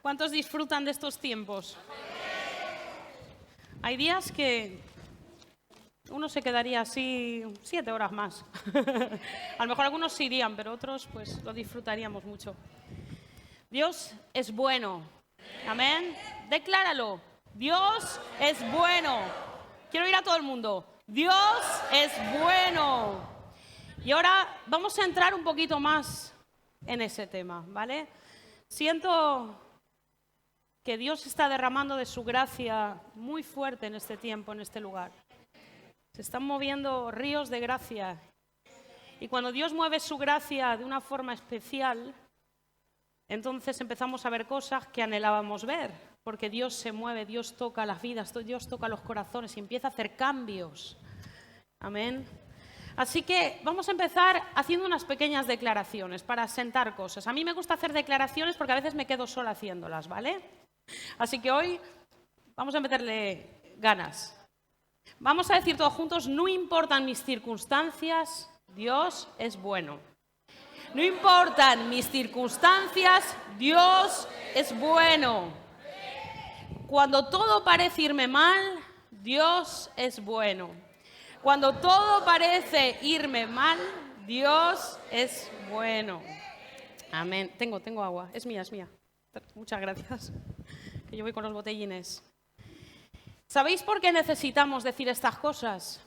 ¿Cuántos disfrutan de estos tiempos? Hay días que uno se quedaría así 7 horas más. A lo mejor algunos se irían, pero otros pues lo disfrutaríamos mucho. Dios es bueno. Amén. Decláralo. Dios es bueno. Quiero ir a todo el mundo. Dios es bueno. Y ahora vamos a entrar un poquito más en ese tema, ¿vale? Siento que Dios está derramando de su gracia muy fuerte en este tiempo, en este lugar. Se están moviendo ríos de gracia. Y cuando Dios mueve su gracia de una forma especial, entonces empezamos a ver cosas que anhelábamos ver. Porque Dios se mueve, Dios toca las vidas, Dios toca los corazones y empieza a hacer cambios. Amén. Así que vamos a empezar haciendo unas pequeñas declaraciones para asentar cosas. A mí me gusta hacer declaraciones porque a veces me quedo sola haciéndolas, ¿vale? Así que hoy vamos a meterle ganas. Vamos a decir todos juntos, no importan mis circunstancias, Dios es bueno. No importan mis circunstancias, Dios es bueno. Cuando todo parece irme mal, Dios es bueno. Cuando todo parece irme mal, Dios es bueno. Amén. Tengo agua, es mía. Muchas gracias. Que yo voy con los botellines. ¿Sabéis por qué necesitamos decir estas cosas?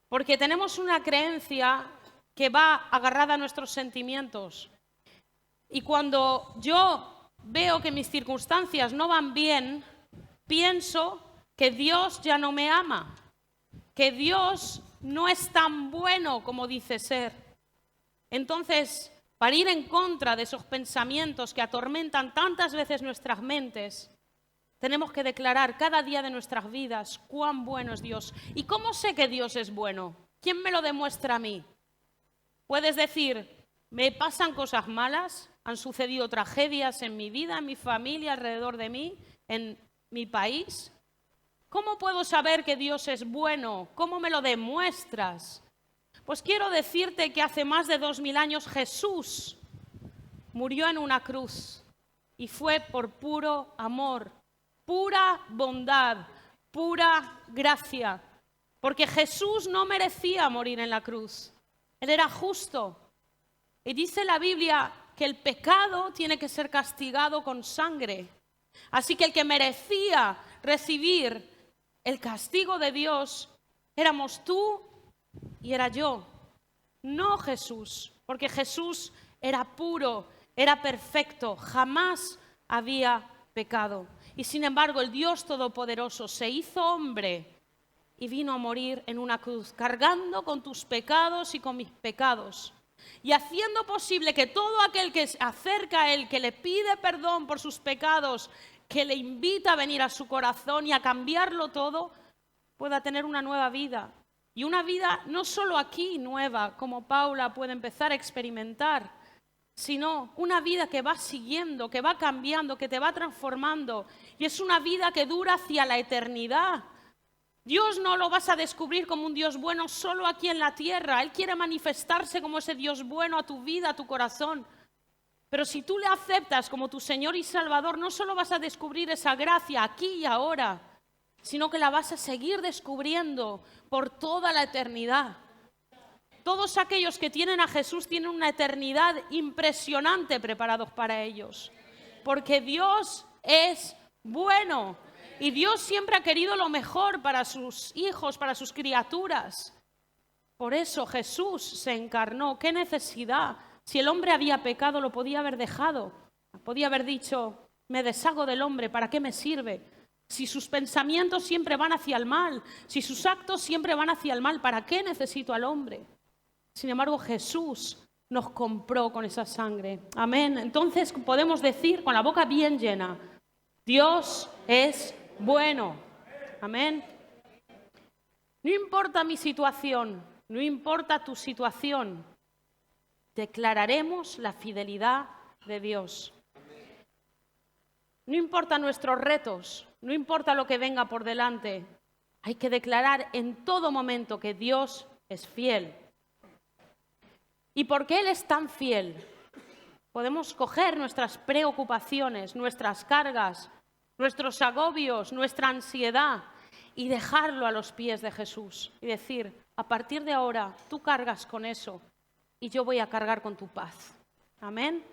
Porque tenemos una creencia que va agarrada a nuestros sentimientos. Y cuando yo veo que mis circunstancias no van bien, pienso que Dios ya no me ama, que Dios no es tan bueno como dice ser. Entonces, para ir en contra de esos pensamientos que atormentan tantas veces nuestras mentes, tenemos que declarar cada día de nuestras vidas cuán bueno es Dios. ¿Y cómo sé que Dios es bueno? ¿Quién me lo demuestra a mí? Puedes decir, me pasan cosas malas, han sucedido tragedias en mi vida, en mi familia, alrededor de mí, en mi país. ¿Cómo puedo saber que Dios es bueno? ¿Cómo me lo demuestras? Pues quiero decirte que hace más de 2000 años Jesús murió en una cruz y fue por puro amor, pura bondad, pura gracia, porque Jesús no merecía morir en la cruz. Él era justo. Y dice la Biblia que el pecado tiene que ser castigado con sangre. Así que el que merecía recibir el castigo de Dios éramos tú y era yo. No Jesús, porque Jesús era puro, era perfecto, jamás había pecado. Y sin embargo, el Dios Todopoderoso se hizo hombre y vino a morir en una cruz, cargando con tus pecados y con mis pecados. Y haciendo posible que todo aquel que se acerca a Él, que le pide perdón por sus pecados, que le invita a venir a su corazón y a cambiarlo todo, pueda tener una nueva vida. Y una vida no solo aquí nueva, como Paula puede empezar a experimentar, sino una vida que va siguiendo, que va cambiando, que te va transformando. Y es una vida que dura hacia la eternidad. Dios no lo vas a descubrir como un Dios bueno solo aquí en la tierra. Él quiere manifestarse como ese Dios bueno a tu vida, a tu corazón. Pero si tú le aceptas como tu Señor y Salvador, no solo vas a descubrir esa gracia aquí y ahora, sino que la vas a seguir descubriendo por toda la eternidad. Todos aquellos que tienen a Jesús tienen una eternidad impresionante preparados para ellos. Porque Dios es bueno. Y Dios siempre ha querido lo mejor para sus hijos, para sus criaturas. Por eso Jesús se encarnó. ¿Qué necesidad? Si el hombre había pecado, lo podía haber dejado. Podía haber dicho, me deshago del hombre, ¿para qué me sirve? Si sus pensamientos siempre van hacia el mal, si sus actos siempre van hacia el mal, ¿para qué necesito al hombre? Sin embargo, Jesús nos compró con esa sangre. Amén. Entonces podemos decir con la boca bien llena, Dios es bueno. Amén. No importa mi situación, no importa tu situación, declararemos la fidelidad de Dios. No importa nuestros retos, no importa lo que venga por delante, hay que declarar en todo momento que Dios es fiel. ¿Y por qué Él es tan fiel? Podemos coger nuestras preocupaciones, nuestras cargas, nuestros agobios, nuestra ansiedad y dejarlo a los pies de Jesús y decir, a partir de ahora tú cargas con eso y yo voy a cargar con tu paz. Amén.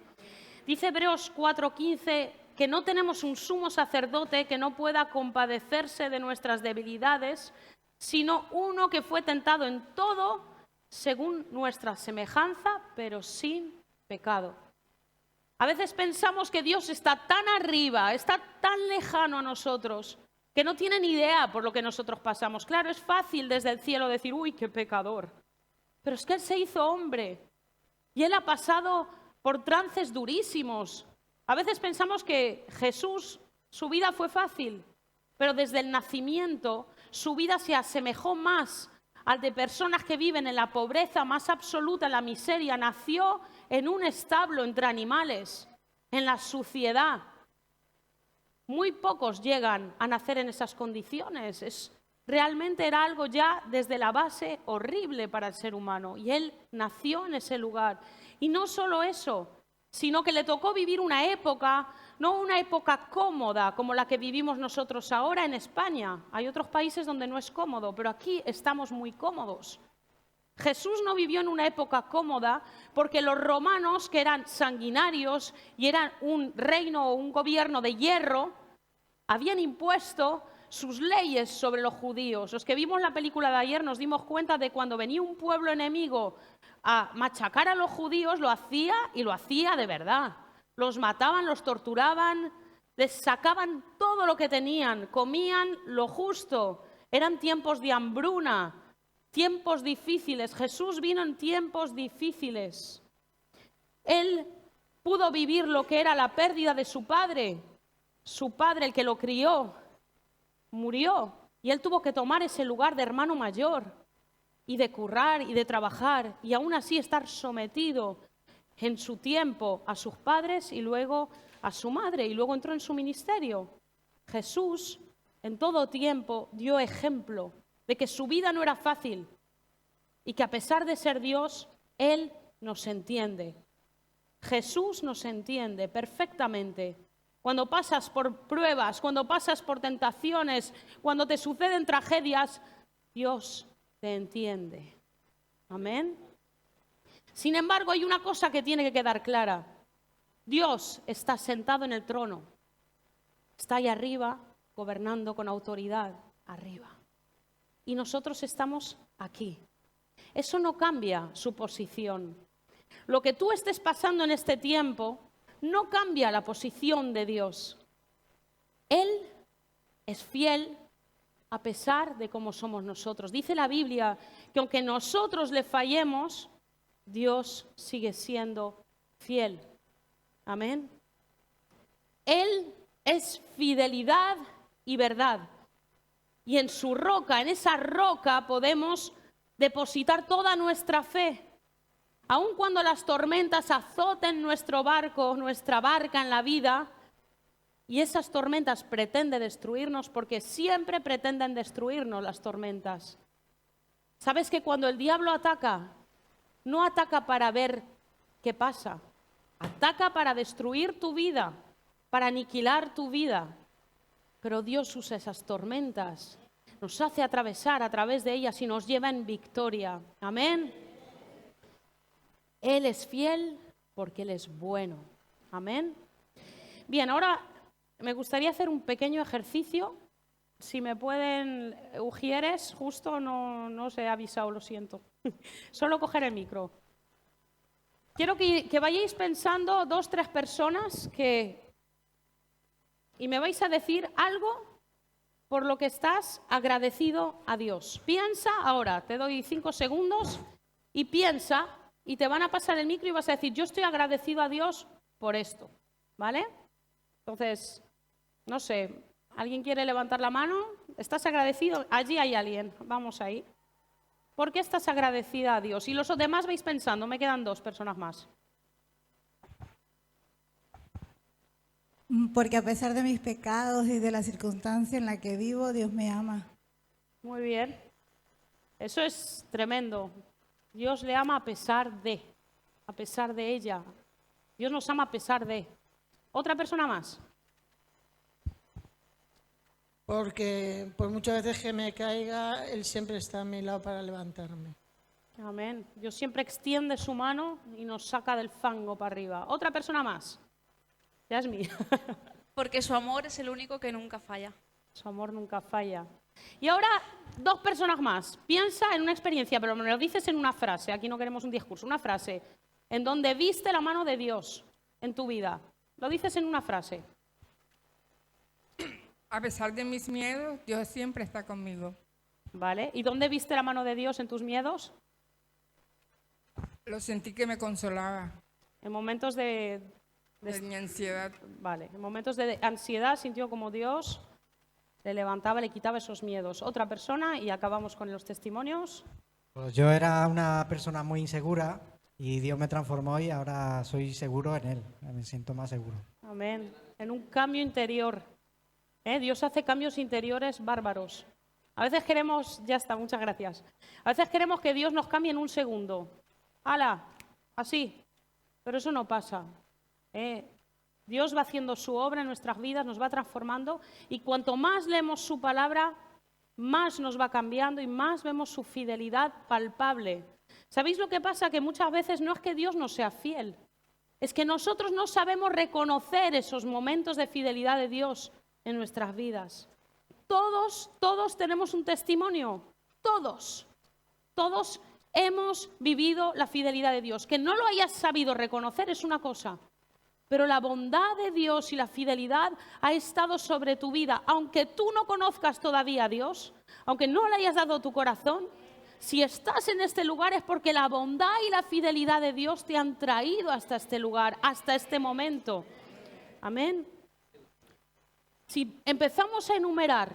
Dice Hebreos 4:15 que no tenemos un sumo sacerdote que no pueda compadecerse de nuestras debilidades, sino uno que fue tentado en todo según nuestra semejanza, pero sin pecado. A veces pensamos que Dios está tan arriba, está tan lejano a nosotros, que no tiene ni idea por lo que nosotros pasamos. Claro, es fácil desde el cielo decir, uy, qué pecador. Pero es que Él se hizo hombre y Él ha pasado por trances durísimos. A veces pensamos que Jesús, su vida fue fácil, pero desde el nacimiento su vida se asemejó más al de personas que viven en la pobreza más absoluta, en la miseria. Nació en un establo entre animales, en la suciedad. Muy pocos llegan a nacer en esas condiciones. Realmente era algo ya desde la base horrible para el ser humano. Y él nació en ese lugar. Y no solo eso, sino que le tocó vivir una época, no una época cómoda como la que vivimos nosotros ahora en España. Hay otros países donde no es cómodo, pero aquí estamos muy cómodos. Jesús no vivió en una época cómoda porque los romanos, que eran sanguinarios y eran un reino o un gobierno de hierro, habían impuesto sus leyes sobre los judíos. Los que vimos la película de ayer nos dimos cuenta de cuando venía un pueblo enemigo a machacar a los judíos, lo hacía y lo hacía de verdad. Los mataban, los torturaban, les sacaban todo lo que tenían, comían lo justo. Eran tiempos de hambruna, tiempos difíciles. Jesús vino en tiempos difíciles. Él pudo vivir lo que era la pérdida de su padre. Su padre, el que lo crió, murió y él tuvo que tomar ese lugar de hermano mayor y de currar y de trabajar y aún así estar sometido en su tiempo a sus padres y luego a su madre y luego entró en su ministerio. Jesús en todo tiempo dio ejemplo de que su vida no era fácil y que a pesar de ser Dios, Él nos entiende. Jesús nos entiende perfectamente. Cuando pasas por pruebas, cuando pasas por tentaciones, cuando te suceden tragedias, Dios te entiende. Amén. Sin embargo, hay una cosa que tiene que quedar clara. Dios está sentado en el trono. Está ahí arriba, gobernando con autoridad, arriba. Y nosotros estamos aquí. Eso no cambia su posición. Lo que tú estés pasando en este tiempo no cambia la posición de Dios. Él es fiel a pesar de cómo somos nosotros. Dice la Biblia que aunque nosotros le fallemos, Dios sigue siendo fiel. Amén. Él es fidelidad y verdad. Y en su roca, en esa roca podemos depositar toda nuestra fe. Aun cuando las tormentas azoten nuestro barco, nuestra barca en la vida, y esas tormentas pretenden destruirnos, porque siempre pretenden destruirnos las tormentas. ¿Sabes que cuando el diablo ataca, no ataca para ver qué pasa? Ataca para destruir tu vida, para aniquilar tu vida. Pero Dios usa esas tormentas, nos hace atravesar a través de ellas y nos lleva en victoria. Amén. Él es fiel porque Él es bueno. Amén. Bien, ahora me gustaría hacer un pequeño ejercicio. Si me pueden, Ujieres, justo no os he avisado, lo siento. Solo coger el micro. Quiero que vayáis pensando 2, 3 personas y me vais a decir algo por lo que estás agradecido a Dios. Piensa ahora, te doy 5 segundos y piensa. Y te van a pasar el micro y vas a decir, yo estoy agradecido a Dios por esto, ¿vale? Entonces, no sé, ¿alguien quiere levantar la mano? ¿Estás agradecido? Allí hay alguien, vamos ahí. ¿Por qué estás agradecida a Dios? Y los demás vais pensando, me quedan 2 personas más. Porque a pesar de mis pecados y de la circunstancia en la que vivo, Dios me ama. Muy bien. Eso es tremendo. Dios le ama a pesar de ella. Dios nos ama a pesar de. ¿Otra persona más? Porque por muchas veces que me caiga, Él siempre está a mi lado para levantarme. Amén. Dios siempre extiende su mano y nos saca del fango para arriba. ¿Otra persona más? Yasmi. Porque su amor es el único que nunca falla. Su amor nunca falla. Y ahora, 2 personas más. Piensa en una experiencia, pero me lo dices en una frase. Aquí no queremos un discurso. Una frase en donde viste la mano de Dios en tu vida. Lo dices en una frase. A pesar de mis miedos, Dios siempre está conmigo. ¿Vale? ¿Y dónde viste la mano de Dios en tus miedos? Lo sentí que me consolaba En momentos de mi ansiedad. Vale, en momentos de ansiedad sintió como Dios le levantaba, le quitaba esos miedos. Otra persona y acabamos con los testimonios. Pues yo era una persona muy insegura y Dios me transformó y ahora soy seguro en Él. Me siento más seguro. Amén. En un cambio interior. Dios hace cambios interiores bárbaros. A veces queremos, ya está, muchas gracias. A veces queremos que Dios nos cambie en un segundo. ¡Hala! Así. Pero eso no pasa. Dios va haciendo su obra en nuestras vidas, nos va transformando y cuanto más leemos su palabra, más nos va cambiando y más vemos su fidelidad palpable. ¿Sabéis lo que pasa? Que muchas veces no es que Dios no sea fiel, es que nosotros no sabemos reconocer esos momentos de fidelidad de Dios en nuestras vidas. Todos tenemos un testimonio, todos hemos vivido la fidelidad de Dios. Que no lo hayas sabido reconocer es una cosa, pero la bondad de Dios y la fidelidad ha estado sobre tu vida. Aunque tú no conozcas todavía a Dios, aunque no le hayas dado tu corazón, si estás en este lugar es porque la bondad y la fidelidad de Dios te han traído hasta este lugar, hasta este momento. Amén. Si empezamos a enumerar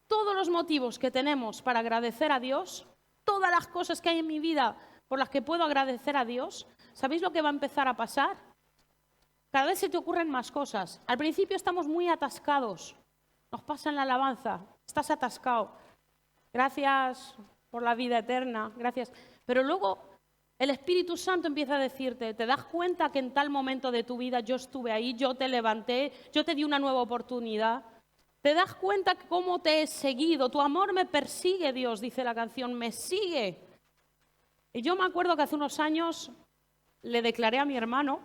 todos los motivos que tenemos para agradecer a Dios, todas las cosas que hay en mi vida por las que puedo agradecer a Dios, ¿sabéis lo que va a empezar a pasar? Cada vez se te ocurren más cosas. Al principio estamos muy atascados. Nos pasa en la alabanza. Estás atascado. Gracias por la vida eterna. Gracias. Pero luego el Espíritu Santo empieza a decirte, ¿te das cuenta que en tal momento de tu vida yo estuve ahí, yo te levanté, yo te di una nueva oportunidad? ¿Te das cuenta cómo te he seguido? Tu amor me persigue, Dios, dice la canción, me sigue. Y yo me acuerdo que hace unos años le declaré a mi hermano,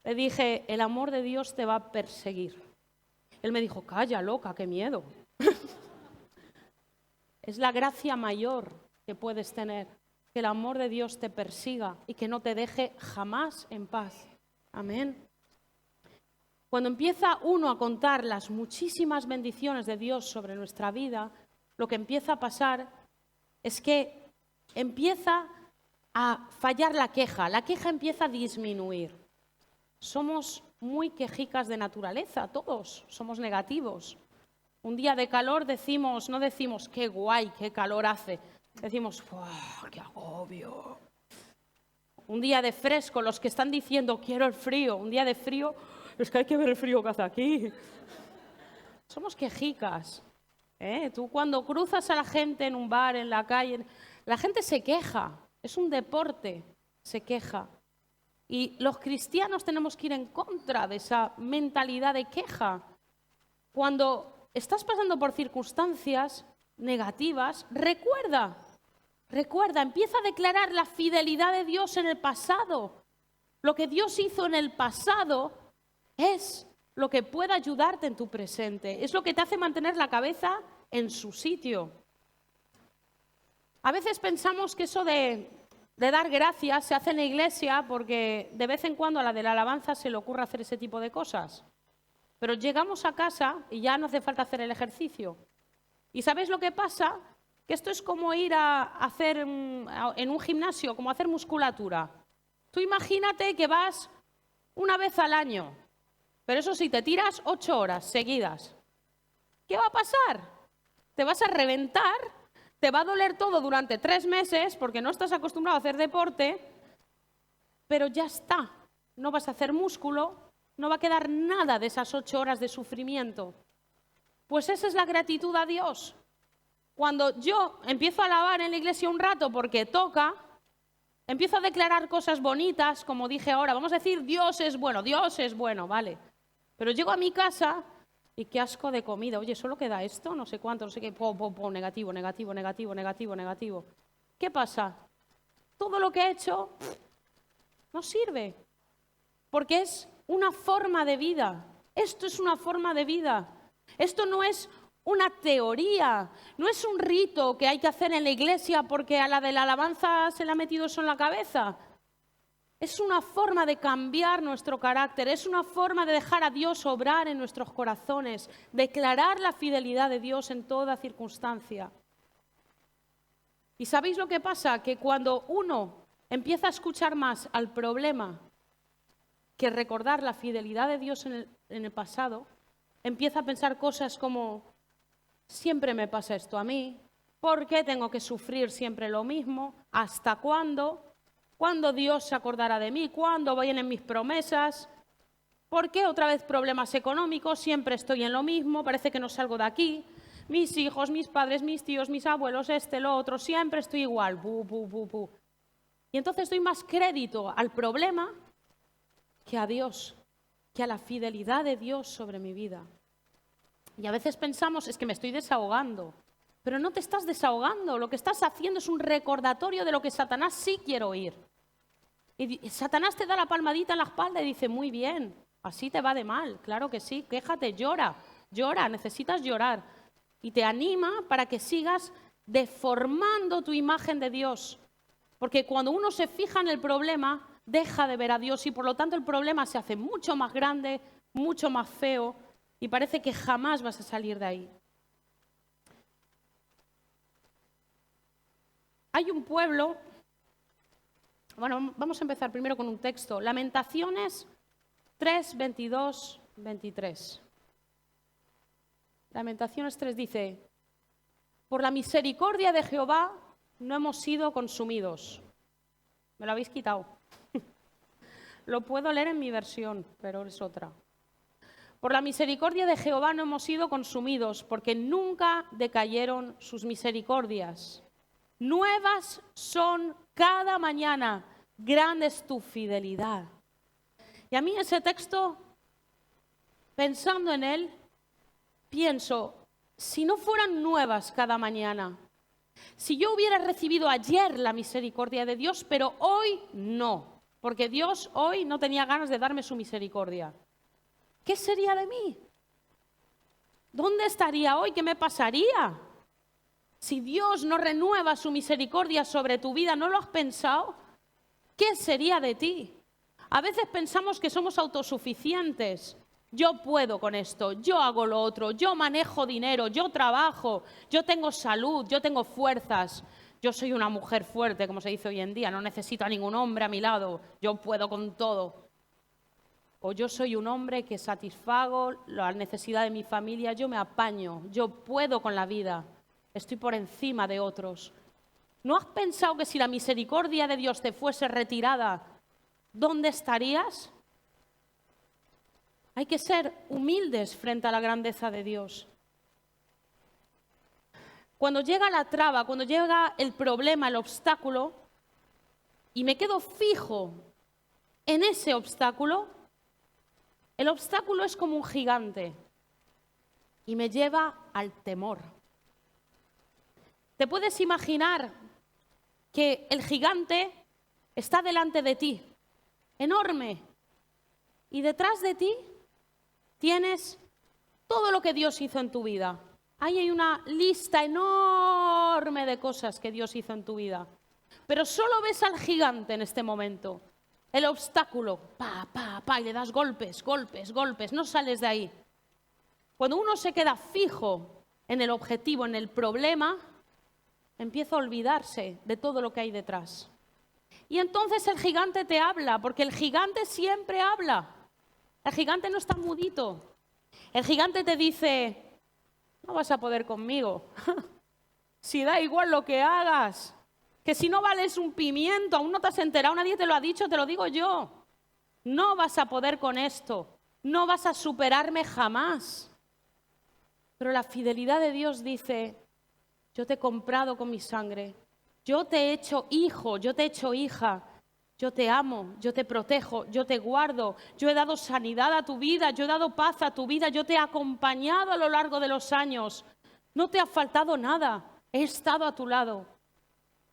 le dije, el amor de Dios te va a perseguir. Él me dijo, calla, loca, qué miedo. Es la gracia mayor que puedes tener, que el amor de Dios te persiga y que no te deje jamás en paz. Amén. Cuando empieza uno a contar las muchísimas bendiciones de Dios sobre nuestra vida, lo que empieza a pasar es que empieza a fallar la queja empieza a disminuir. Somos muy quejicas de naturaleza, todos somos negativos. Un día de calor no decimos qué guay, qué calor hace, decimos qué agobio. Un día de fresco, los que están diciendo quiero el frío, un día de frío, es que hay que ver el frío que hace aquí. Somos quejicas. Tú cuando cruzas a la gente en un bar, en la calle, la gente se queja, es un deporte, se queja. Y los cristianos tenemos que ir en contra de esa mentalidad de queja. Cuando estás pasando por circunstancias negativas, recuerda, empieza a declarar la fidelidad de Dios en el pasado. Lo que Dios hizo en el pasado es lo que puede ayudarte en tu presente. Es lo que te hace mantener la cabeza en su sitio. A veces pensamos que eso de dar gracias se hace en la iglesia porque de vez en cuando a la de la alabanza se le ocurre hacer ese tipo de cosas. Pero llegamos a casa y ya no hace falta hacer el ejercicio. ¿Y sabéis lo que pasa? Que esto es como ir a hacer en un gimnasio, como hacer musculatura. Tú imagínate que vas una vez al año, pero eso sí, te tiras 8 horas seguidas. ¿Qué va a pasar? Te vas a reventar, te va a doler todo durante 3 meses porque no estás acostumbrado a hacer deporte, pero ya está. No vas a hacer músculo, no va a quedar nada de esas 8 horas de sufrimiento. Pues esa es la gratitud a Dios. Cuando yo empiezo a alabar en la iglesia un rato porque toca, empiezo a declarar cosas bonitas, como dije ahora, vamos a decir Dios es bueno, vale. Pero llego a mi casa y qué asco de comida. Oye, ¿solo queda esto? No sé cuánto, no sé qué. Negativo, negativo, negativo, negativo, negativo. ¿Qué pasa? Todo lo que he hecho no sirve. Porque es una forma de vida. Esto es una forma de vida. Esto no es una teoría, no es un rito que hay que hacer en la iglesia porque a la de la alabanza se le ha metido eso en la cabeza. Es una forma de cambiar nuestro carácter, es una forma de dejar a Dios obrar en nuestros corazones, declarar la fidelidad de Dios en toda circunstancia. ¿Y sabéis lo que pasa? Que cuando uno empieza a escuchar más al problema que recordar la fidelidad de Dios en el pasado, empieza a pensar cosas como, siempre me pasa esto a mí, ¿por qué tengo que sufrir siempre lo mismo? ¿Hasta cuándo? ¿Cuándo Dios se acordará de mí? ¿Cuándo vienen mis promesas? ¿Por qué otra vez problemas económicos? Siempre estoy en lo mismo, parece que no salgo de aquí. Mis hijos, mis padres, mis tíos, mis abuelos, lo otro, siempre estoy igual. Bu, bu, bu, bu. Y entonces doy más crédito al problema que a Dios, que a la fidelidad de Dios sobre mi vida. Y a veces pensamos, es que me estoy desahogando. Pero no te estás desahogando, lo que estás haciendo es un recordatorio de lo que Satanás sí quiere oír. Y Satanás te da la palmadita en la espalda y dice, muy bien, así te va de mal, claro que sí, quéjate, llora, necesitas llorar. Y te anima para que sigas deformando tu imagen de Dios. Porque cuando uno se fija en el problema, deja de ver a Dios y por lo tanto el problema se hace mucho más grande, mucho más feo y parece que jamás vas a salir de ahí. Hay un pueblo, bueno, vamos a empezar primero con un texto, Lamentaciones 3, 22, 23. Lamentaciones 3 dice, por la misericordia de Jehová no hemos sido consumidos. Me lo habéis quitado. Lo puedo leer en mi versión, pero es otra. Por la misericordia de Jehová no hemos sido consumidos, porque nunca decayeron sus misericordias. Nuevas son cada mañana, grande es tu fidelidad. Y a mí ese texto, pensando en él, pienso, si no fueran nuevas cada mañana, si yo hubiera recibido ayer la misericordia de Dios, pero hoy no, porque Dios hoy no tenía ganas de darme su misericordia, ¿qué sería de mí? ¿Dónde estaría hoy? ¿Qué me pasaría? Si Dios no renueva su misericordia sobre tu vida, ¿no lo has pensado? ¿Qué sería de ti? A veces pensamos que somos autosuficientes. Yo puedo con esto, yo hago lo otro, yo manejo dinero, yo trabajo, yo tengo salud, yo tengo fuerzas. Yo soy una mujer fuerte, como se dice hoy en día, no necesito a ningún hombre a mi lado, yo puedo con todo. O yo soy un hombre que satisfago la necesidad de mi familia, yo me apaño, yo puedo con la vida. Estoy por encima de otros. ¿No has pensado que si la misericordia de Dios te fuese retirada, ¿dónde estarías? Hay que ser humildes frente a la grandeza de Dios. Cuando llega la traba, cuando llega el problema, el obstáculo, y me quedo fijo en ese obstáculo, el obstáculo es como un gigante y me lleva al temor. ¿Te puedes imaginar que el gigante está delante de ti, enorme, y detrás de ti tienes todo lo que Dios hizo en tu vida? Ahí hay una lista enorme de cosas que Dios hizo en tu vida. Pero solo ves al gigante en este momento, el obstáculo, y le das golpes, golpes, golpes, no sales de ahí. Cuando uno se queda fijo en el objetivo, en el problema, empieza a olvidarse de todo lo que hay detrás. Y entonces el gigante te habla, porque el gigante siempre habla. El gigante no está mudito. El gigante te dice, no vas a poder conmigo. Si da igual lo que hagas, que si no vales un pimiento, aún no te has enterado, nadie te lo ha dicho, te lo digo yo. No vas a poder con esto, no vas a superarme jamás. Pero la fidelidad de Dios dice, yo te he comprado con mi sangre, Yo te he hecho hijo, yo te he hecho hija. Yo te amo, yo te protejo, yo te guardo. Yo he dado sanidad a tu vida, yo he dado paz a tu vida. Yo te he acompañado a lo largo de los años. No te ha faltado nada. He estado a tu lado.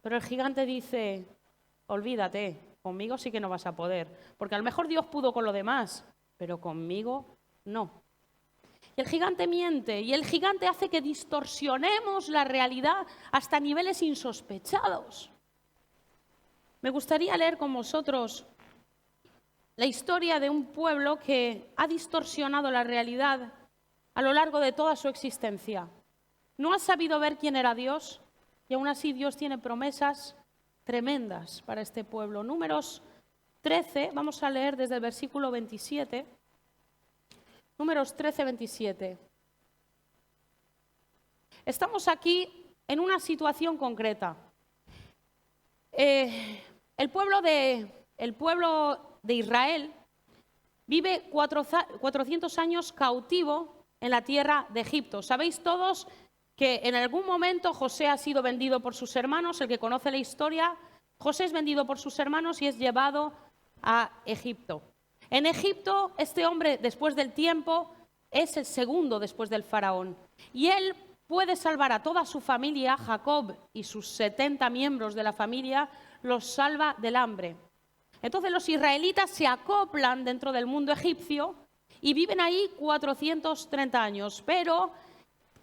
Pero el gigante dice, olvídate, conmigo sí que no vas a poder. Porque a lo mejor Dios pudo con lo demás, pero conmigo no. Y el gigante miente y el gigante hace que distorsionemos la realidad hasta niveles insospechados. Me gustaría leer con vosotros la historia de un pueblo que ha distorsionado la realidad a lo largo de toda su existencia. No ha sabido ver quién era Dios y aún así Dios tiene promesas tremendas para este pueblo. Números 13, vamos a leer desde el versículo 27. Números 13, 27. Estamos aquí en una situación concreta. El pueblo de Israel vive 400 años cautivo en la tierra de Egipto. Sabéis todos que en algún momento José ha sido vendido por sus hermanos. El que conoce la historia, José es vendido por sus hermanos y es llevado a Egipto. En Egipto, este hombre, después del tiempo, es el segundo después del faraón. Y él puede salvar a toda su familia. Jacob y sus 70 miembros de la familia los salva del hambre. Entonces los israelitas se acoplan dentro del mundo egipcio y viven ahí 430 años. Pero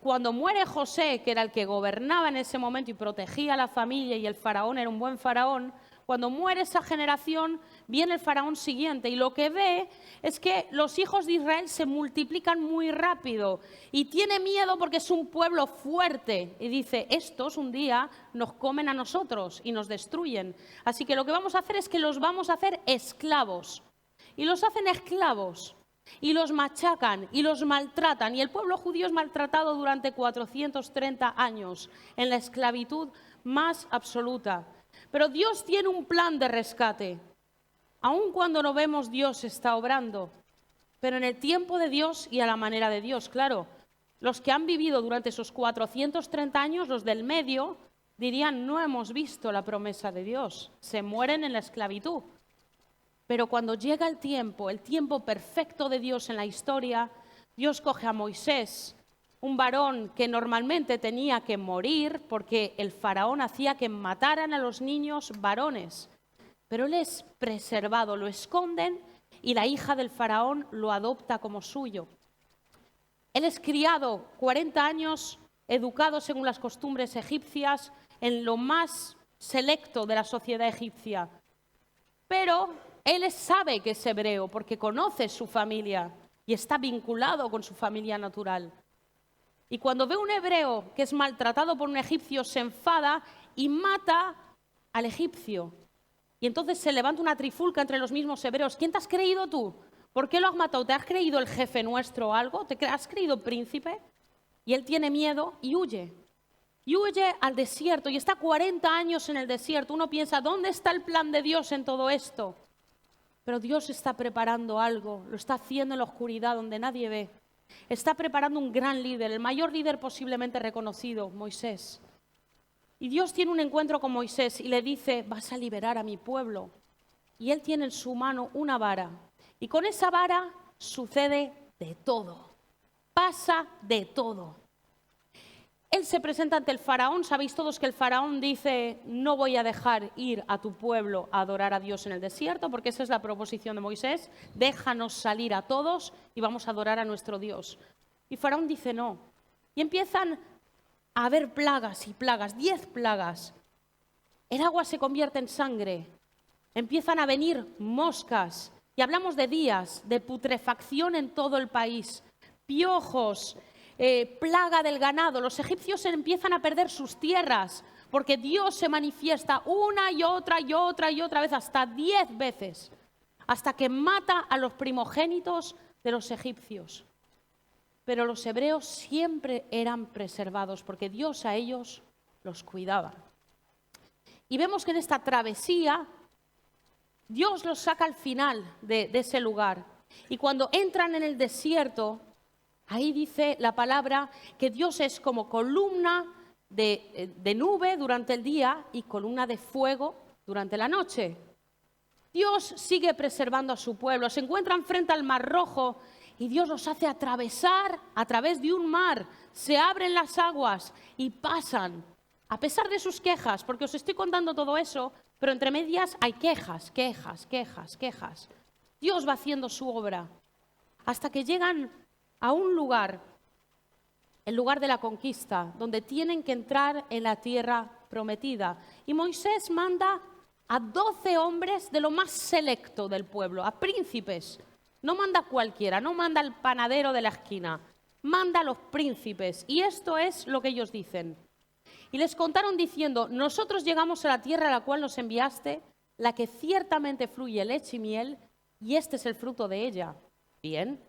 cuando muere José, que era el que gobernaba en ese momento y protegía a la familia, y el faraón era un buen faraón, cuando muere esa generación, viene el faraón siguiente y lo que ve es que los hijos de Israel se multiplican muy rápido y tiene miedo porque es un pueblo fuerte y dice, estos un día nos comen a nosotros y nos destruyen. Así que lo que vamos a hacer es que los vamos a hacer esclavos. Y los hacen esclavos y los machacan y los maltratan. Y el pueblo judío es maltratado durante 430 años en la esclavitud más absoluta. Pero Dios tiene un plan de rescate. Aun cuando no vemos, Dios está obrando. Pero en el tiempo de Dios y a la manera de Dios, claro. Los que han vivido durante esos 430 años, los del medio, dirían, no hemos visto la promesa de Dios. Se mueren en la esclavitud. Pero cuando llega el tiempo perfecto de Dios en la historia, Dios coge a Moisés, un varón que normalmente tenía que morir porque el faraón hacía que mataran a los niños varones. Pero él es preservado, lo esconden y la hija del faraón lo adopta como suyo. Él es criado 40 años, educado según las costumbres egipcias, en lo más selecto de la sociedad egipcia. Pero él sabe que es hebreo porque conoce su familia y está vinculado con su familia natural. Y cuando ve un hebreo que es maltratado por un egipcio, se enfada y mata al egipcio. Y entonces se levanta una trifulca entre los mismos hebreos. ¿Quién te has creído tú? ¿Por qué lo has matado? ¿Te has creído el jefe nuestro o algo? ¿Te has creído príncipe? Y él tiene miedo y huye. Y huye al desierto y está 40 años en el desierto. Uno piensa, ¿dónde está el plan de Dios en todo esto? Pero Dios está preparando algo, lo está haciendo en la oscuridad donde nadie ve. Está preparando un gran líder, el mayor líder posiblemente reconocido, Moisés. Y Dios tiene un encuentro con Moisés y le dice, vas a liberar a mi pueblo. Y él tiene en su mano una vara. Y con esa vara sucede de todo. Pasa de todo. Él se presenta ante el faraón. Sabéis todos que el faraón dice, no voy a dejar ir a tu pueblo a adorar a Dios en el desierto, porque esa es la proposición de Moisés. Déjanos salir a todos y vamos a adorar a nuestro Dios. Y faraón dice no. Y empiezan a haber plagas y plagas, 10 plagas. El agua se convierte en sangre. Empiezan a venir moscas. Y hablamos de días de putrefacción en todo el país. Piojos, plaga del ganado. Los egipcios empiezan a perder sus tierras porque Dios se manifiesta una y otra y otra y otra vez, hasta 10 veces, hasta que mata a los primogénitos de los egipcios. Pero los hebreos siempre eran preservados porque Dios a ellos los cuidaba. Y vemos que en esta travesía Dios los saca al final de ese lugar. Y cuando entran en el desierto, ahí dice la palabra que Dios es como columna de nube durante el día y columna de fuego durante la noche. Dios sigue preservando a su pueblo. Se encuentran frente al Mar Rojo y Dios los hace atravesar a través de un mar. Se abren las aguas y pasan, a pesar de sus quejas, porque os estoy contando todo eso, pero entre medias hay quejas, quejas, quejas, quejas. Dios va haciendo su obra hasta que llegan a un lugar, el lugar de la conquista, donde tienen que entrar en la tierra prometida. Y Moisés manda a 12 hombres de lo más selecto del pueblo, a príncipes. No manda a cualquiera, no manda al panadero de la esquina, manda a los príncipes. Y esto es lo que ellos dicen. Y les contaron diciendo: nosotros llegamos a la tierra a la cual nos enviaste, la que ciertamente fluye leche y miel, y este es el fruto de ella. Bien.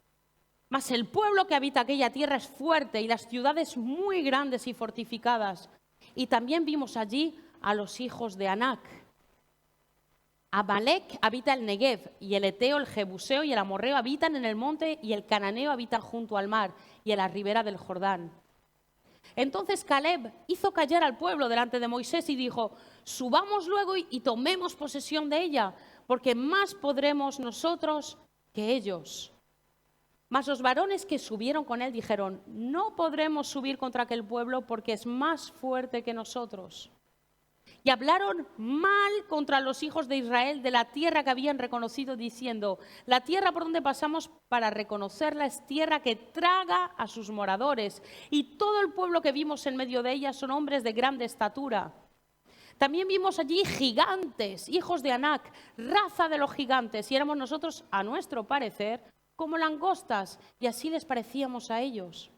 Mas el pueblo que habita aquella tierra es fuerte y las ciudades muy grandes y fortificadas. Y también vimos allí a los hijos de Anac. Amalek habita el Negev, y el Eteo, el Jebuseo y el Amorreo habitan en el monte, y el Cananeo habita junto al mar y en la ribera del Jordán. Entonces Caleb hizo callar al pueblo delante de Moisés y dijo: subamos luego y tomemos posesión de ella, porque más podremos nosotros que ellos. Mas los varones que subieron con él dijeron: no podremos subir contra aquel pueblo, porque es más fuerte que nosotros. Y hablaron mal contra los hijos de Israel de la tierra que habían reconocido, diciendo: la tierra por donde pasamos para reconocerla es tierra que traga a sus moradores, y todo el pueblo que vimos en medio de ella son hombres de grande estatura. También vimos allí gigantes, hijos de Anac, raza de los gigantes, y éramos nosotros, a nuestro parecer, como langostas, y así les parecíamos a ellos.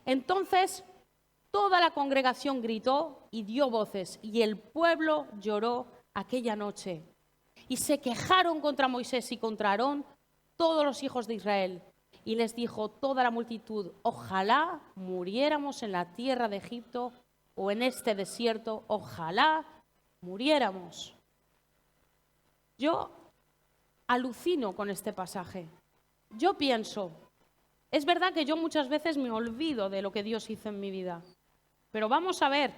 Entonces toda la congregación gritó y dio voces, y el pueblo lloró aquella noche. Y se quejaron contra Moisés y contra Aarón todos los hijos de Israel. Y les dijo toda la multitud: ojalá muriéramos en la tierra de Egipto o en este desierto, ojalá muriéramos. Yo alucino con este pasaje. Yo pienso, es verdad que yo muchas veces me olvido de lo que Dios hizo en mi vida. Pero vamos a ver,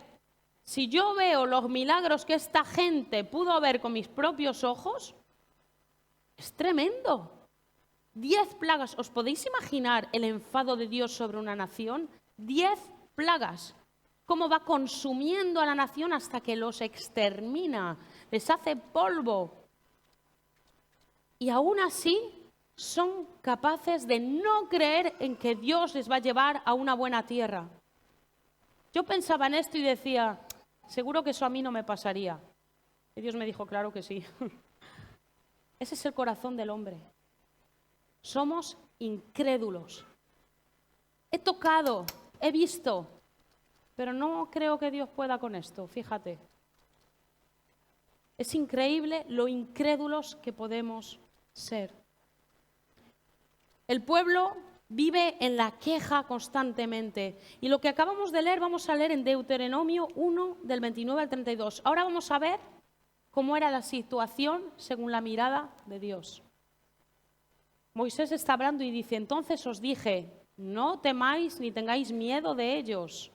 si yo veo los milagros que esta gente pudo ver con mis propios ojos, es tremendo. 10 plagas. ¿Os podéis imaginar el enfado de Dios sobre una nación? 10 plagas. Cómo va consumiendo a la nación hasta que los extermina, les hace polvo. Y aún así son capaces de no creer en que Dios les va a llevar a una buena tierra. Yo pensaba en esto y decía: seguro que eso a mí no me pasaría. Y Dios me dijo: claro que sí. Ese es el corazón del hombre. Somos incrédulos. He tocado, he visto, pero no creo que Dios pueda con esto, fíjate. Es increíble lo incrédulos que podemos ser. El pueblo vive en la queja constantemente. Y lo que acabamos de leer, vamos a leer en Deuteronomio 1, del 29 al 32. Ahora vamos a ver cómo era la situación según la mirada de Dios. Moisés está hablando y dice: entonces os dije, no temáis ni tengáis miedo de ellos.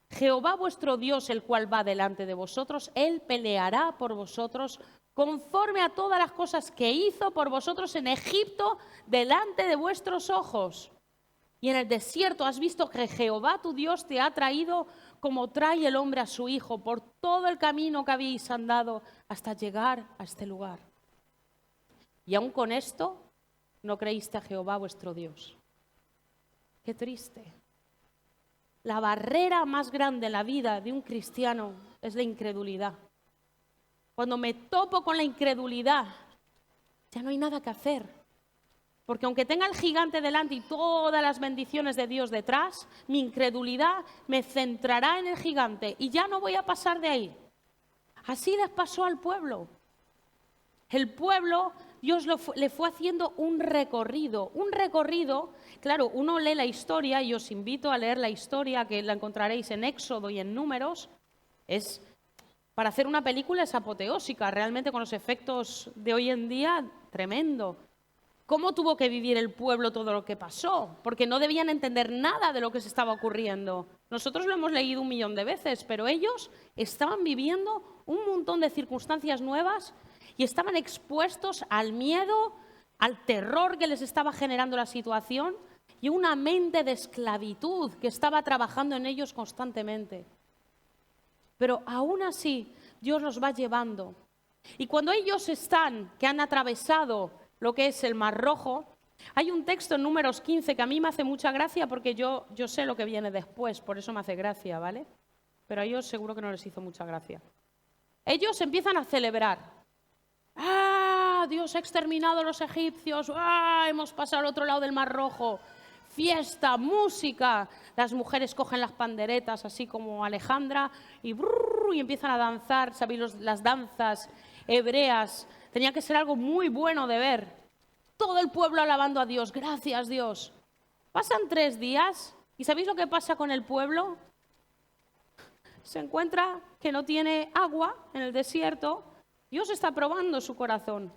Jehová vuestro Dios, el cual va delante de vosotros, Él peleará por vosotros conforme a todas las cosas que hizo por vosotros en Egipto delante de vuestros ojos. Y en el desierto has visto que Jehová tu Dios te ha traído como trae el hombre a su hijo por todo el camino que habéis andado hasta llegar a este lugar. Y aún con esto no creíste a Jehová vuestro Dios. Qué triste. La barrera más grande en la vida de un cristiano es la incredulidad. Cuando me topo con la incredulidad, ya no hay nada que hacer. Porque aunque tenga el gigante delante y todas las bendiciones de Dios detrás, mi incredulidad me centrará en el gigante y ya no voy a pasar de ahí. Así les pasó al pueblo. El pueblo, Dios le fue haciendo un recorrido. Un recorrido, claro, uno lee la historia y os invito a leer la historia, que la encontraréis en Éxodo y en Números. Para hacer una película es apoteósica, realmente con los efectos de hoy en día, tremendo. cómo tuvo que vivir el pueblo todo lo que pasó, porque no debían entender nada de lo que se estaba ocurriendo. Nosotros lo hemos leído 1.000.000 de veces, pero ellos estaban viviendo un montón de circunstancias nuevas y estaban expuestos al miedo, al terror que les estaba generando la situación y una mente de esclavitud que estaba trabajando en ellos constantemente. Pero aún así, Dios los va llevando. Y cuando ellos que han atravesado lo que es el Mar Rojo, hay un texto en Números 15 que a mí me hace mucha gracia porque yo sé lo que viene después, por eso me hace gracia, ¿vale? Pero a ellos seguro que no les hizo mucha gracia. Ellos empiezan a celebrar. ¡Ah! Dios ha exterminado a los egipcios. ¡Ah! Hemos pasado al otro lado del Mar Rojo. Fiesta, música. Las mujeres cogen las panderetas, así como Alejandra, y empiezan a danzar. ¿Sabéis las danzas hebreas? Tenía que ser algo muy bueno de ver. Todo el pueblo alabando a Dios. Gracias, Dios. Pasan 3 días y ¿sabéis lo que pasa con el pueblo? Se encuentra que no tiene agua en el desierto. Dios está probando su corazón.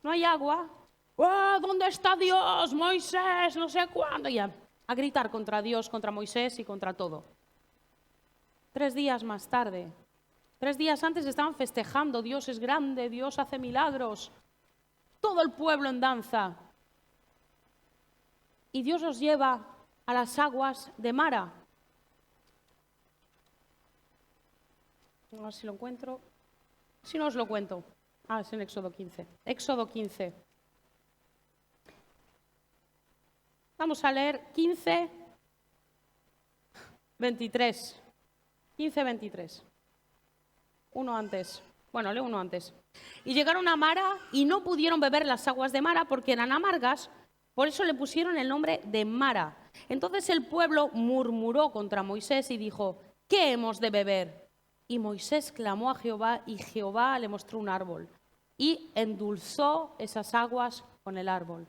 No hay agua. ¡Oh, ¿dónde está Dios? Moisés, no sé cuándo. Y a gritar contra Dios, contra Moisés y contra todo. 3 días más tarde. 3 días antes estaban festejando, Dios es grande, Dios hace milagros. Todo el pueblo en danza. Y Dios los lleva a las aguas de Mara. A ver si lo encuentro. Si no os lo cuento. Es en Éxodo 15. Éxodo 15. Vamos a leer 15, 23. 15, 23. Uno antes. Bueno, leo uno antes. Y llegaron a Mara y no pudieron beber las aguas de Mara porque eran amargas, por eso le pusieron el nombre de Mara. Entonces el pueblo murmuró contra Moisés y dijo, ¿qué hemos de beber? Y Moisés clamó a Jehová y Jehová le mostró un árbol y endulzó esas aguas con el árbol.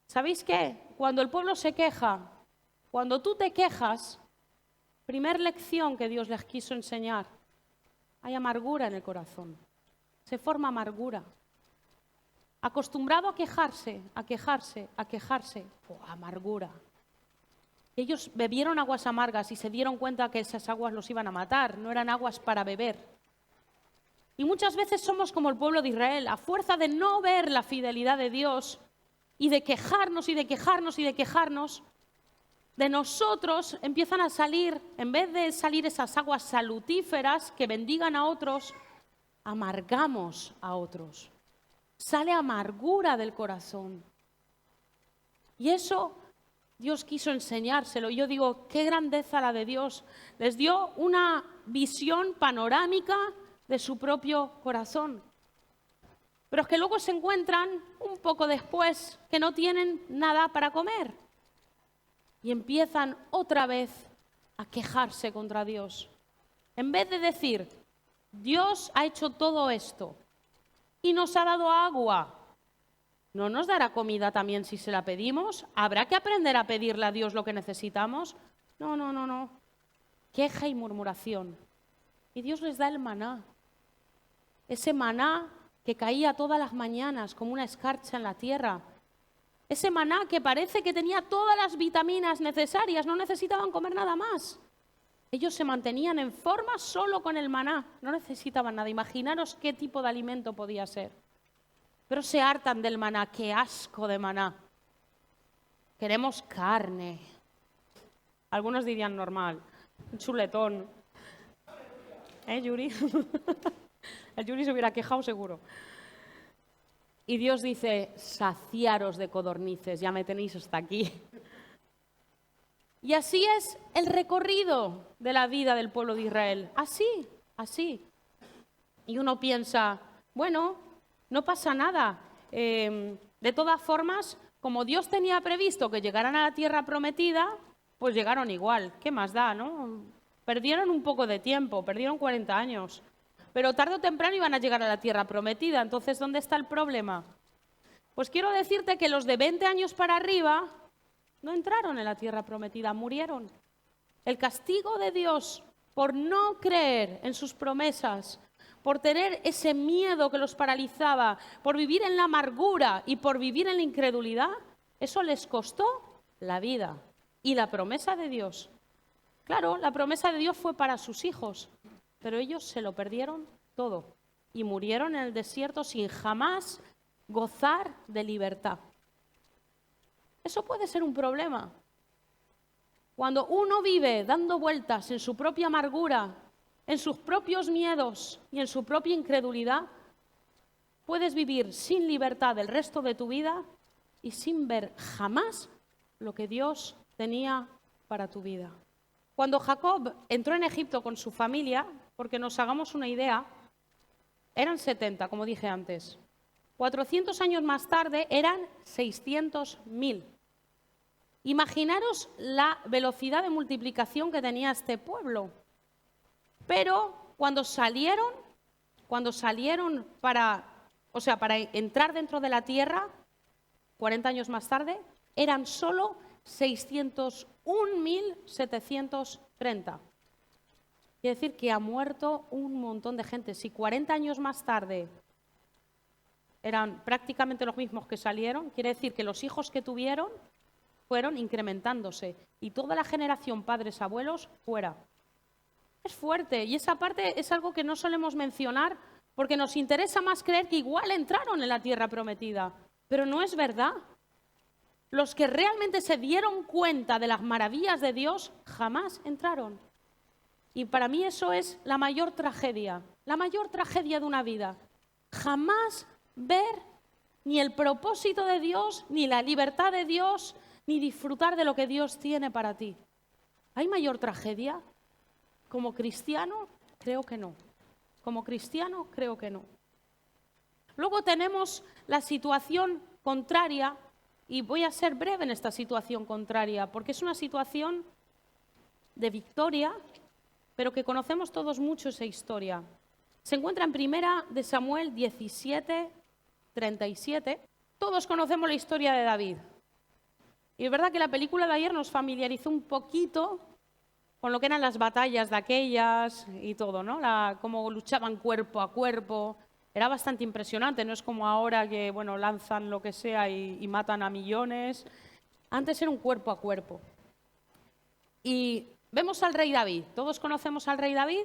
¿Sabéis qué? Cuando el pueblo se queja, cuando tú te quejas, primer lección que Dios les quiso enseñar, hay amargura en el corazón. Se forma amargura. Acostumbrado a quejarse, amargura. Ellos bebieron aguas amargas y se dieron cuenta que esas aguas los iban a matar, no eran aguas para beber. Y muchas veces somos como el pueblo de Israel, a fuerza de no ver la fidelidad de Dios y de quejarnos y de quejarnos y de quejarnos, de nosotros empiezan a salir, en vez de salir esas aguas salutíferas que bendigan a otros, amargamos a otros. Sale amargura del corazón. Y eso Dios quiso enseñárselo. Y yo digo, qué grandeza la de Dios. Les dio una visión panorámica de su propio corazón. Pero es que luego se encuentran un poco después que no tienen nada para comer. Y empiezan otra vez a quejarse contra Dios. En vez de decir, Dios ha hecho todo esto y nos ha dado agua, ¿no nos dará comida también si se la pedimos? ¿Habrá que aprender a pedirle a Dios lo que necesitamos? No. Queja y murmuración. Y Dios les da el maná. Ese maná que caía todas las mañanas como una escarcha en la tierra. Ese maná que parece que tenía todas las vitaminas necesarias, no necesitaban comer nada más. Ellos se mantenían en forma solo con el maná, no necesitaban nada. Imaginaros qué tipo de alimento podía ser. Pero se hartan del maná, qué asco de maná. Queremos carne. Algunos dirían normal, un chuletón. Yuri? El Yuri se hubiera quejado seguro. Y Dios dice, saciaros de codornices, ya me tenéis hasta aquí. Y así es el recorrido de la vida del pueblo de Israel. Así. Y uno piensa, bueno, no pasa nada. De todas formas, como Dios tenía previsto que llegaran a la tierra prometida, pues llegaron igual. ¿Qué más da, no? Perdieron un poco de tiempo, perdieron 40 años. Pero tarde o temprano iban a llegar a la tierra prometida. Entonces, ¿dónde está el problema? Pues quiero decirte que los de 20 años para arriba no entraron en la tierra prometida, murieron. El castigo de Dios por no creer en sus promesas, por tener ese miedo que los paralizaba, por vivir en la amargura y por vivir en la incredulidad, eso les costó la vida y la promesa de Dios. Claro, la promesa de Dios fue para sus hijos, pero ellos se lo perdieron todo y murieron en el desierto sin jamás gozar de libertad. Eso puede ser un problema. Cuando uno vive dando vueltas en su propia amargura, en sus propios miedos y en su propia incredulidad, puedes vivir sin libertad el resto de tu vida y sin ver jamás lo que Dios tenía para tu vida. Cuando Jacob entró en Egipto con su familia, porque nos hagamos una idea, eran 70, como dije antes. 400 años más tarde eran 600.000. Imaginaros la velocidad de multiplicación que tenía este pueblo. Pero cuando salieron para entrar dentro de la tierra, 40 años más tarde, eran solo 601.730. Quiere decir que ha muerto un montón de gente. Si 40 años más tarde eran prácticamente los mismos que salieron, quiere decir que los hijos que tuvieron fueron incrementándose y toda la generación padres, abuelos, fuera. Es fuerte y esa parte es algo que no solemos mencionar porque nos interesa más creer que igual entraron en la tierra prometida, pero no es verdad. Los que realmente se dieron cuenta de las maravillas de Dios jamás entraron. Y para mí eso es la mayor tragedia de una vida. Jamás ver ni el propósito de Dios, ni la libertad de Dios, ni disfrutar de lo que Dios tiene para ti. ¿Hay mayor tragedia? Como cristiano, creo que no. Como cristiano, creo que no. Luego tenemos la situación contraria, y voy a ser breve en esta situación contraria, porque es una situación de victoria, pero que conocemos todos mucho esa historia. Se encuentra en 1 de Samuel 17:37. Todos conocemos la historia de David. Y es verdad que la película de ayer nos familiarizó un poquito con lo que eran las batallas de aquellas y todo, ¿no? Cómo luchaban cuerpo a cuerpo. Era bastante impresionante, no es como ahora que, bueno, lanzan lo que sea y matan a millones. Antes era un cuerpo a cuerpo. Y vemos al rey David. ¿Todos conocemos al rey David?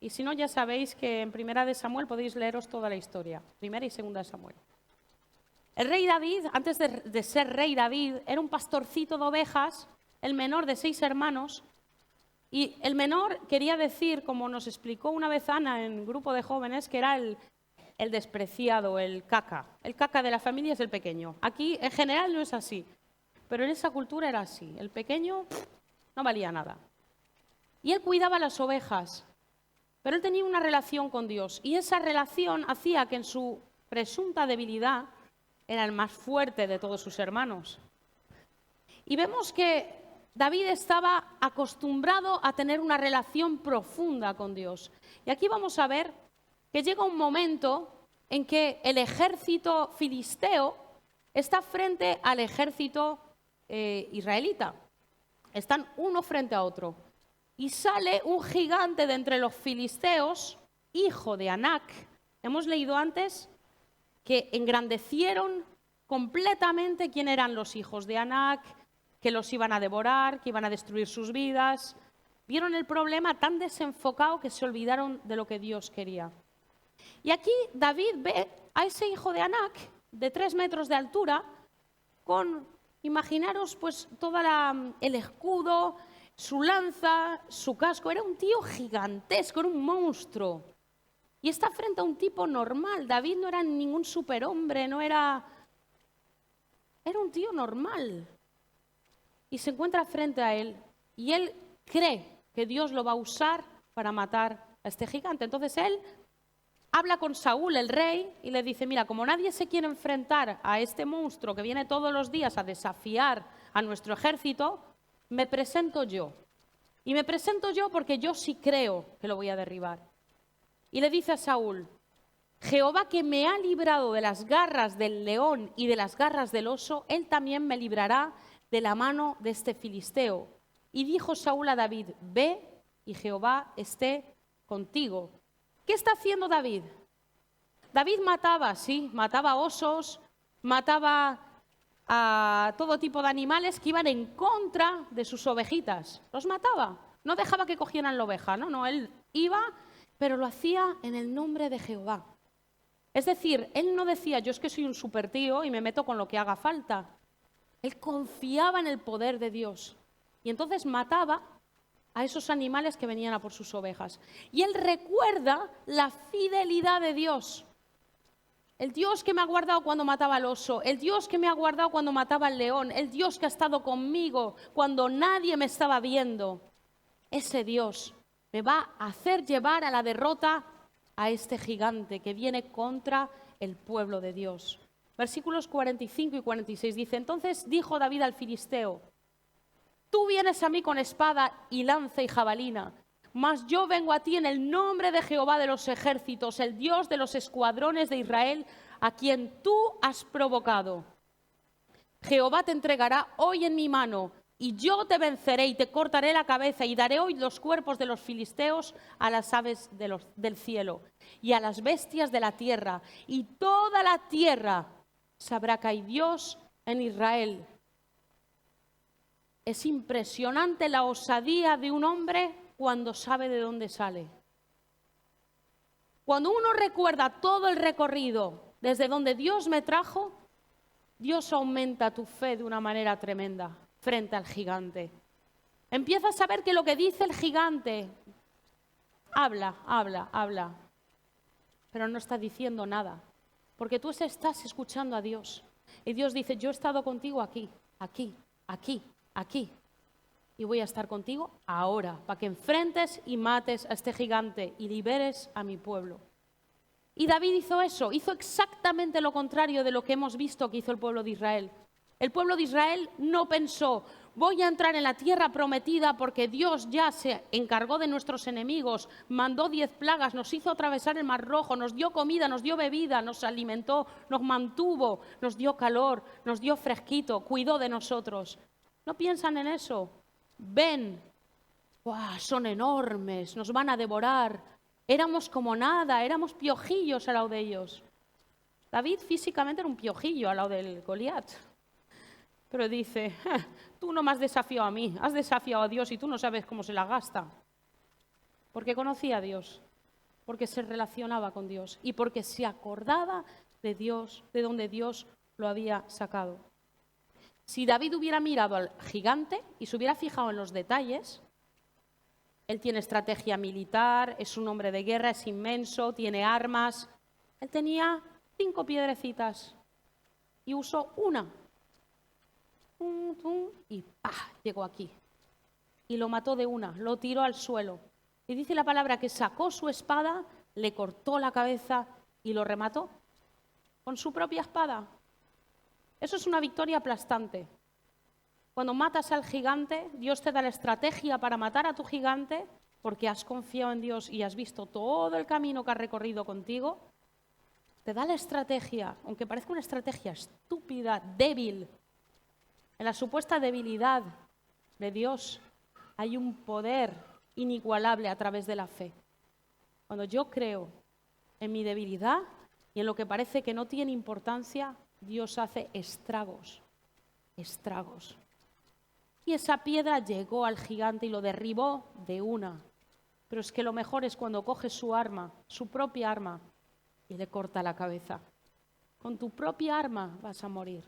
Y si no, ya sabéis que en 1 de Samuel podéis leeros toda la historia. 1 y 2 de Samuel. El rey David, antes de ser rey David, era un pastorcito de ovejas, el menor de 6 hermanos. Y el menor quería decir, como nos explicó una vez Ana en grupo de jóvenes, que era el despreciado, el caca. El caca de la familia es el pequeño. Aquí en general no es así, pero en esa cultura era así. El pequeño no valía nada. Y él cuidaba las ovejas, pero él tenía una relación con Dios. Y esa relación hacía que en su presunta debilidad era el más fuerte de todos sus hermanos. Y vemos que David estaba acostumbrado a tener una relación profunda con Dios. Y aquí vamos a ver que llega un momento en que el ejército filisteo está frente al ejército israelita. Están uno frente a otro. Y sale un gigante de entre los filisteos, hijo de Anac. Hemos leído antes que engrandecieron completamente quién eran los hijos de Anac, que los iban a devorar, que iban a destruir sus vidas. Vieron el problema tan desenfocado que se olvidaron de lo que Dios quería. Y aquí David ve a ese hijo de Anac, de 3 metros de altura, con, imaginaros, pues todo el escudo, su lanza, su casco. Era un tío gigantesco, era un monstruo. Y está frente a un tipo normal. David no era ningún superhombre, no era... Era un tío normal. Y se encuentra frente a él y él cree que Dios lo va a usar para matar a este gigante. Entonces él habla con Saúl, el rey, y le dice, mira, como nadie se quiere enfrentar a este monstruo que viene todos los días a desafiar a nuestro ejército, me presento yo. Y me presento yo porque yo sí creo que lo voy a derribar. Y le dice a Saúl, Jehová que me ha librado de las garras del león y de las garras del oso, él también me librará de la mano de este filisteo. Y dijo Saúl a David, ve y Jehová esté contigo. ¿Qué está haciendo David? David mataba, sí, mataba osos, mataba a todo tipo de animales que iban en contra de sus ovejitas. Los mataba. No dejaba que cogieran la oveja, no, él iba, pero lo hacía en el nombre de Jehová. Es decir, él no decía, yo es que soy un super tío y me meto con lo que haga falta. Él confiaba en el poder de Dios. Y entonces mataba a esos animales que venían a por sus ovejas. Y él recuerda la fidelidad de Dios. El Dios que me ha guardado cuando mataba al oso, el Dios que me ha guardado cuando mataba al león, el Dios que ha estado conmigo cuando nadie me estaba viendo. Ese Dios me va a hacer llevar a la derrota a este gigante que viene contra el pueblo de Dios. Versículos 45 y 46 dice, entonces dijo David al filisteo, tú vienes a mí con espada y lanza y jabalina, mas yo vengo a ti en el nombre de Jehová de los ejércitos, el Dios de los escuadrones de Israel, a quien tú has provocado. Jehová te entregará hoy en mi mano, y yo te venceré y te cortaré la cabeza, y daré hoy los cuerpos de los filisteos a las aves del cielo, y a las bestias de la tierra, y toda la tierra sabrá que hay Dios en Israel. Es impresionante la osadía de un hombre cuando sabe de dónde sale. Cuando uno recuerda todo el recorrido desde donde Dios me trajo, Dios aumenta tu fe de una manera tremenda frente al gigante. Empiezas a saber que lo que dice el gigante habla, pero no está diciendo nada, porque tú estás escuchando a Dios. Y Dios dice, yo he estado contigo aquí, y voy a estar contigo ahora, para que enfrentes y mates a este gigante y liberes a mi pueblo. Y David hizo eso, hizo exactamente lo contrario de lo que hemos visto que hizo el pueblo de Israel. El pueblo de Israel no pensó, voy a entrar en la tierra prometida porque Dios ya se encargó de nuestros enemigos, mandó 10 plagas, nos hizo atravesar el Mar Rojo, nos dio comida, nos dio bebida, nos alimentó, nos mantuvo, nos dio calor, nos dio fresquito, cuidó de nosotros. No piensan en eso. Ven, ¡guau! Son enormes, nos van a devorar. Éramos como nada, éramos piojillos al lado de ellos. David físicamente era un piojillo al lado del Goliat. Pero dice, tú no me has desafiado a mí, has desafiado a Dios y tú no sabes cómo se la gasta. Porque conocía a Dios, porque se relacionaba con Dios y porque se acordaba de Dios, de donde Dios lo había sacado. Si David hubiera mirado al gigante y se hubiera fijado en los detalles, él tiene estrategia militar, es un hombre de guerra, es inmenso, tiene armas. Él tenía 5 piedrecitas y usó una. Y ¡pah! Llegó aquí. Y lo mató de una, lo tiró al suelo. Y dice la palabra que sacó su espada, le cortó la cabeza y lo remató con su propia espada. Eso es una victoria aplastante. Cuando matas al gigante, Dios te da la estrategia para matar a tu gigante porque has confiado en Dios y has visto todo el camino que ha recorrido contigo. Te da la estrategia, aunque parezca una estrategia estúpida, débil. En la supuesta debilidad de Dios hay un poder inigualable a través de la fe. Cuando yo creo en mi debilidad y en lo que parece que no tiene importancia, Dios hace estragos. Y esa piedra llegó al gigante y lo derribó de una. Pero es que lo mejor es cuando coges su arma, su propia arma, y le corta la cabeza. Con tu propia arma vas a morir.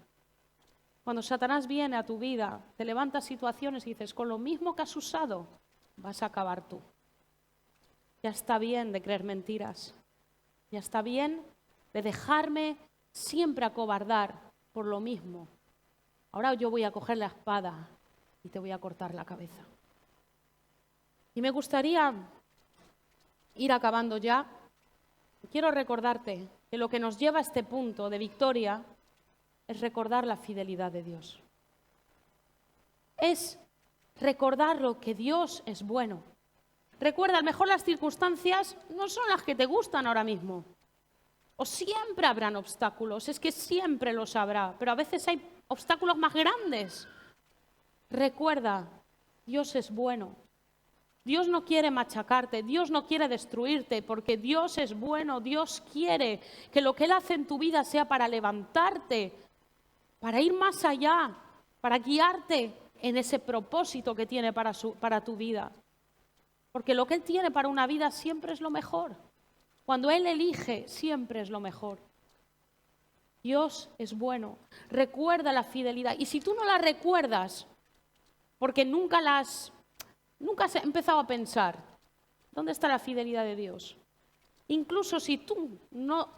Cuando Satanás viene a tu vida, te levantas situaciones y dices, con lo mismo que has usado, vas a acabar tú. Ya está bien de creer mentiras. Ya está bien de dejarme siempre acobardar por lo mismo. Ahora yo voy a coger la espada y te voy a cortar la cabeza. Y me gustaría ir acabando ya. Quiero recordarte que lo que nos lleva a este punto de victoria es recordar la fidelidad de Dios. Es recordar lo que Dios es bueno. Recuerda, a lo mejor las circunstancias no son las que te gustan ahora mismo. O siempre habrán obstáculos, es que siempre los habrá, pero a veces hay obstáculos más grandes. Recuerda, Dios es bueno. Dios no quiere machacarte, Dios no quiere destruirte, porque Dios es bueno, Dios quiere que lo que Él hace en tu vida sea para levantarte, para ir más allá, para guiarte en ese propósito que tiene para tu vida. Porque lo que Él tiene para una vida siempre es lo mejor. Cuando Él elige, siempre es lo mejor. Dios es bueno. Recuerda la fidelidad. Y si tú no la recuerdas, porque nunca has empezado a pensar, ¿dónde está la fidelidad de Dios? Incluso si tú no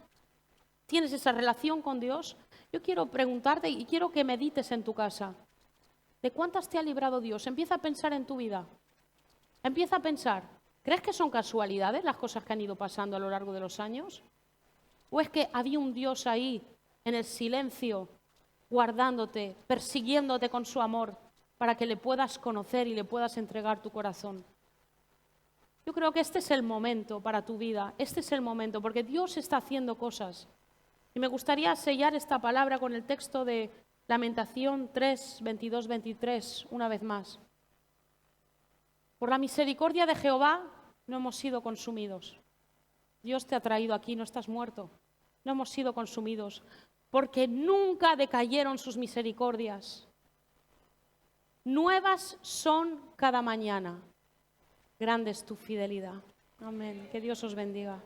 tienes esa relación con Dios, yo quiero preguntarte y quiero que medites en tu casa. ¿De cuántas te ha librado Dios? Empieza a pensar en tu vida. Empieza a pensar. ¿Crees que son casualidades las cosas que han ido pasando a lo largo de los años? ¿O es que había un Dios ahí, en el silencio, guardándote, persiguiéndote con su amor, para que le puedas conocer y le puedas entregar tu corazón? Yo creo que este es el momento para tu vida, este es el momento, porque Dios está haciendo cosas. Y me gustaría sellar esta palabra con el texto de Lamentación 3, 22, 23, una vez más. Por la misericordia de Jehová no hemos sido consumidos. Dios te ha traído aquí, no estás muerto. No hemos sido consumidos, porque nunca decayeron sus misericordias. Nuevas son cada mañana. Grande es tu fidelidad. Amén. Que Dios os bendiga.